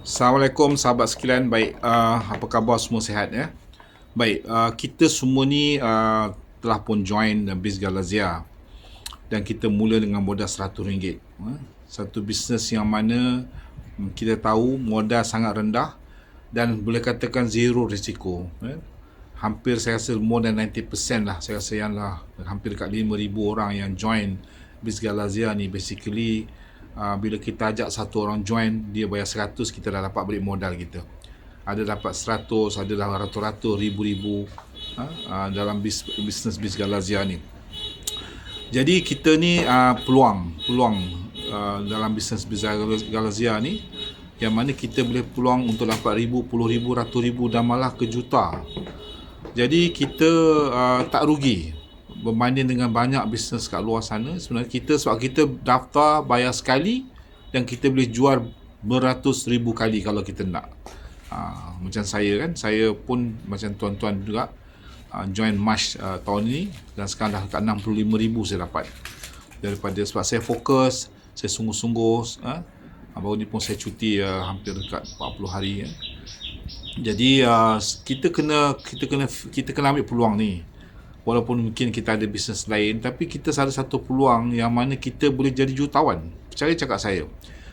Assalamualaikum sahabat sekalian. Baik, apa khabar, semua sihat ya? Baik, kita semua ni telah pun join Biz Galazia dan kita mula dengan modal RM100. Satu bisnes yang mana kita tahu modal sangat rendah dan boleh katakan zero risiko. Hampir saya rasa more than 90% lah, saya rasa yang lah hampir dekat 5,000 orang yang join Biz Galazia ni. Basically bila kita ajak satu orang join, dia bayar 100, kita dah dapat balik modal kita. Ada dapat 100, ada dah ratus-ratus, ribu-ribu dalam bisnes Biz Galazia ni. Jadi kita ni peluang dalam bisnes Biz Galazia ni, yang mana kita boleh peluang untuk dapat ribu, puluh ribu, ratus ribu dan malah ke juta. Jadi kita tak rugi berbanding dengan banyak bisnes kat luar sana. Sebenarnya kita, sebab kita daftar, bayar sekali dan kita boleh jual beratus ribu kali kalau kita nak. Macam saya kan, saya pun macam tuan-tuan juga join March tahun ni dan sekarang dah dekat 65,000 saya dapat daripada, sebab saya fokus, saya sungguh-sungguh. Baru ni pun saya cuti hampir dekat 40 hari. Jadi kita kena ambil peluang ni. Walaupun mungkin kita ada bisnes lain, tapi kita ada satu peluang yang mana kita boleh jadi jutawan. Percaya cakap saya.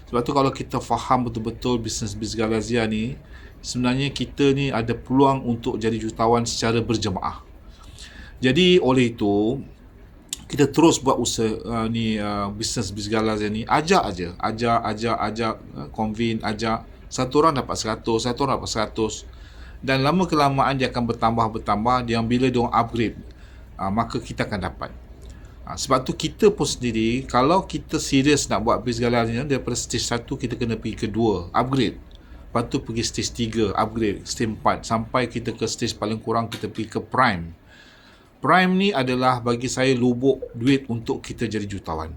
Sebab tu kalau kita faham betul-betul bisnes Biz Galazia ni, sebenarnya kita ni ada peluang untuk jadi jutawan secara berjemaah. Jadi oleh itu, kita terus buat usaha bisnes Biz Galazia ni. Ajak, convince, ajak. Satu orang dapat 100, satu orang dapat 100. Dan lama kelamaan dia akan bertambah. Dia bila dia orang upgrade, maka kita akan dapat. Sebab tu kita pun sendiri, kalau kita serius nak buat Biz Galazia, daripada stage 1 kita kena pergi ke 2, upgrade. Lepas tu pergi stage 3, upgrade, stage 4, sampai kita ke stage paling kurang kita pergi ke prime. Prime ni adalah bagi saya lubuk duit untuk kita jadi jutawan.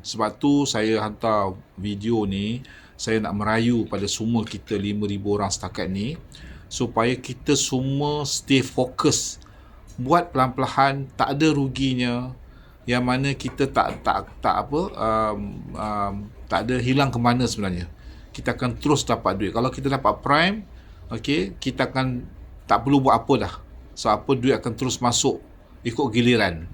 Sebab tu saya hantar video ni, saya nak merayu pada semua kita 5,000 orang setakat ni, supaya kita semua stay fokus, buat pelan-pelan, tak ada ruginya, yang mana kita tak ada hilang ke mana sebenarnya. Kita akan terus dapat duit. Kalau kita dapat prime, kita akan tak perlu buat apa dah. So apa, duit akan terus masuk ikut giliran.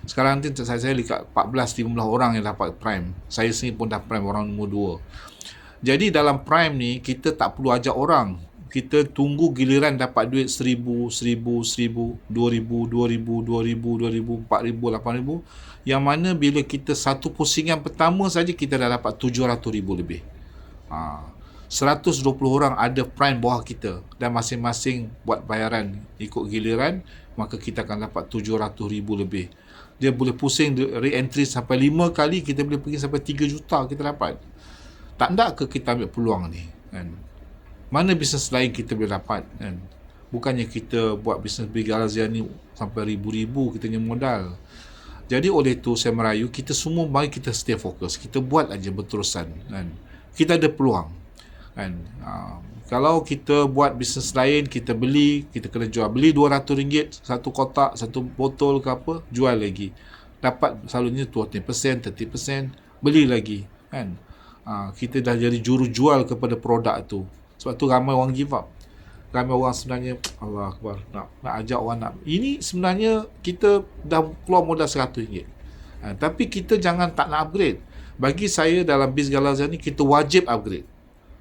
Sekarang nanti saya dekat 14-15 orang yang dapat prime. Saya sendiri pun dah prime, orang nombor 2. Jadi dalam prime ni kita tak perlu ajak orang. Kita tunggu giliran dapat duit 1,000, 2,000, 2,000, 4,000, 8,000. Yang mana bila kita satu pusingan pertama saja kita dah dapat 700,000 lebih. 120 orang ada prime bawah kita dan masing-masing buat bayaran ikut giliran, maka kita akan dapat 700,000 lebih. Dia boleh pusing re-entry sampai 5 kali, kita boleh pergi sampai 3 juta kita dapat. Tak nak ke kita ambil peluang ni kan? Mana bisnes lain kita boleh dapat kan? Bukannya kita buat bisnes Biz Galazia ni sampai ribu-ribu kita punya modal. Jadi oleh itu saya merayu kita semua, mari kita stay fokus, kita buat aja berterusan kan? Kita ada peluang kan? Kalau kita buat bisnes lain, kita beli, kita kena jual, beli RM200 satu kotak, satu botol ke apa, jual lagi, dapat selalunya 20%, 30%, beli lagi kan? Kita dah jadi juru jual kepada produk tu. Sebab tu ramai orang give up. Ramai orang sebenarnya, Allah Akbar, nak ajak orang nak. Ini sebenarnya kita dah keluar modal RM100. Tapi kita jangan tak nak upgrade. Bagi saya dalam Biz Galazia ni, kita wajib upgrade.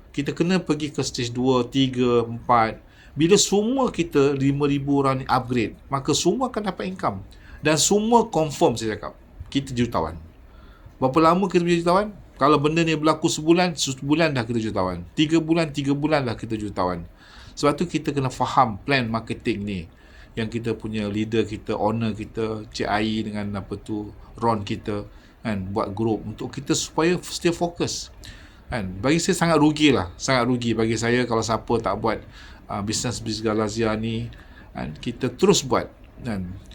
Kita kena pergi ke stage 2, 3, 4. Bila semua kita 5,000 orang ni upgrade, maka semua akan dapat income. Dan semua confirm saya cakap, kita jutawan. Berapa lama kita jadi jutawan? Kalau benda ni berlaku sebulan dah kita jutawan. 3 bulan dah kita jutawan. Sebab tu kita kena faham plan marketing ni. Yang kita punya leader kita, owner kita, Cik Ai dengan Ron kita kan, buat group untuk kita supaya stay fokus. Kan? Bagi saya sangat rugi bagi saya kalau siapa tak buat bisnes Biz Galazia ni kan? Kita terus buat kan?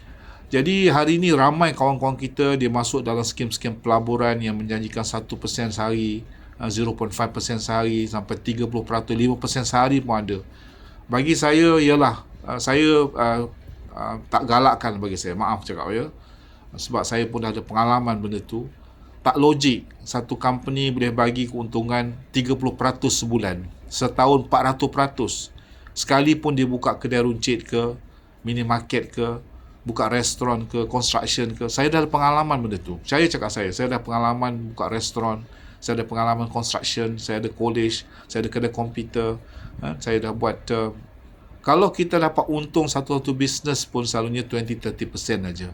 Jadi hari ni ramai kawan-kawan kita dia masuk dalam skim-skim pelaburan yang menjanjikan 1% sehari, 0.5% sehari, sampai 30%, 5% sehari pun ada. Bagi saya ialah saya tak galakkan bagi saya, maaf cakap ya. Sebab saya pun dah ada pengalaman benda tu. Tak logik satu company boleh bagi keuntungan 30% sebulan, setahun 400%. Sekalipun dia buka kedai runcit ke, minimarket ke, buka restoran ke, construction ke. Saya dah ada pengalaman benda tu. Saya cakap saya dah pengalaman buka restoran, saya ada pengalaman construction, saya ada college, saya ada kedai komputer, saya dah buat kalau kita dapat untung satu-satu bisnes pun selalunya 20-30% aja.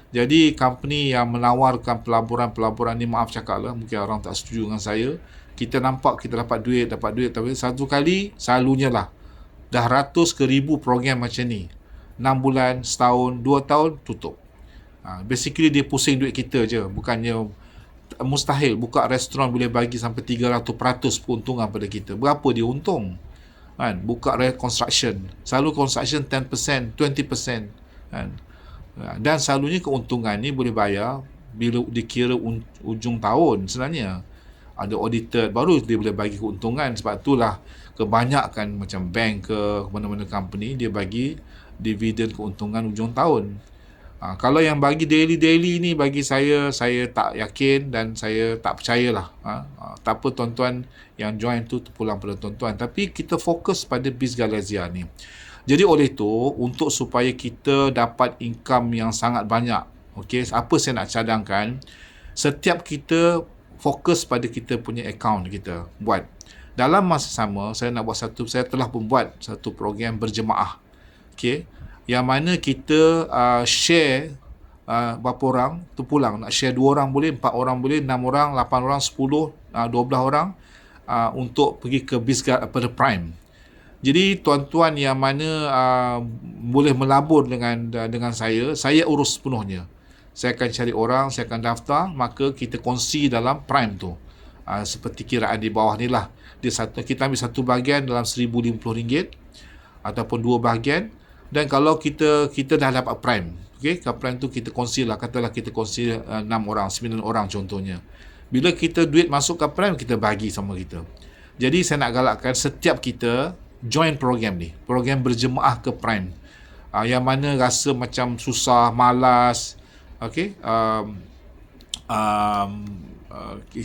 Jadi company yang menawarkan pelaburan-pelaburan ni, maaf cakap lah, mungkin orang tak setuju dengan saya, kita nampak kita dapat duit, tapi satu kali selalunya lah dah ratus ke ribu program macam ni, 6 bulan, setahun, 2 tahun tutup. Basically dia pusing duit kita je. Bukannya mustahil buka restoran boleh bagi sampai 300% keuntungan pada kita. Berapa dia untung kan? Buka construction, selalu construction 10%, 20% kan? Dan selalunya keuntungan ni boleh bayar bila dikira ujung tahun. Sebenarnya ada auditor baru dia boleh bagi keuntungan. Sebab itulah kebanyakan macam bank ke mana-mana company dia bagi dividen keuntungan ujung tahun. Kalau yang bagi daily ni bagi saya tak yakin dan saya tak percayalah. Tak apa tuan-tuan yang join tu pulang pada tuan-tuan, tapi kita fokus pada Biz Ghalazia ni. Jadi oleh itu, untuk supaya kita dapat income yang sangat banyak, okey, apa saya nak cadangkan, setiap kita fokus pada kita punya account kita buat. Dalam masa sama, saya telah pun buat satu program berjemaah. Okey, yang mana kita share berapa orang tu pulang. Nak share 2 orang boleh, 4 orang boleh, 6 orang, 8 orang, 10, 12 orang untuk pergi ke Biz pada Prime. Jadi tuan-tuan yang mana boleh melabur dengan saya urus sepenuhnya. Saya akan cari orang, saya akan daftar, maka kita kongsi dalam Prime tu. Seperti kiraan di bawah ni lah. Kita ambil satu bahagian dalam RM1,050 ataupun 2 bahagian. Dan kalau kita dah dapat Prime, okey, ke Prime tu kita kongsi lah, katalah kita kongsi 6 orang, 9 orang contohnya. Bila kita duit masuk ke Prime, kita bagi sama kita. Jadi saya nak galakkan setiap kita join program ni, program berjemaah ke Prime. Yang mana rasa macam susah, malas, okey,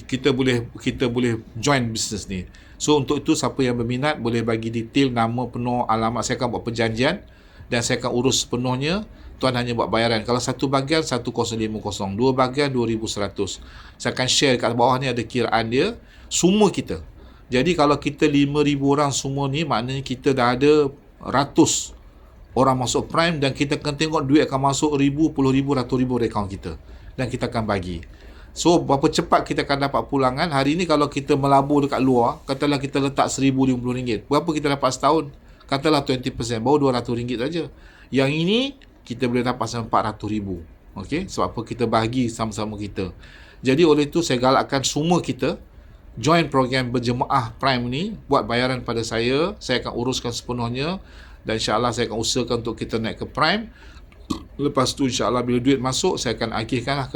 kita boleh join bisnes ni. So untuk itu siapa yang berminat boleh bagi detail, nama, penuh, alamat. Saya akan buat perjanjian dan saya akan urus sepenuhnya. Tuan hanya buat bayaran. Kalau satu bahagian 1,050, 2 bahagian 2,100. Saya akan share kat bawah ni, ada kiraan dia semua kita. Jadi kalau kita 5,000 orang semua ni, maknanya kita dah ada ratus orang masuk Prime dan kita akan tengok duit akan masuk 1,000, 10,000, ratus ribu dari akaun kita dan kita akan bagi. So berapa cepat kita akan dapat pulangan. Hari ni kalau kita melabur dekat luar, katalah kita letak RM1,050, berapa kita dapat setahun? Katalah 20%, baru RM200 saja. Yang ini kita boleh dapat sampai RM400,000. Okey, sebab apa? Kita bahagi sama-sama kita. Jadi oleh itu saya galakkan semua kita join program berjemaah Prime ni, buat bayaran pada saya akan uruskan sepenuhnya dan insya-Allah saya akan usahakan untuk kita naik ke Prime. Lepas tu insya-Allah bila duit masuk saya akan agihkanlah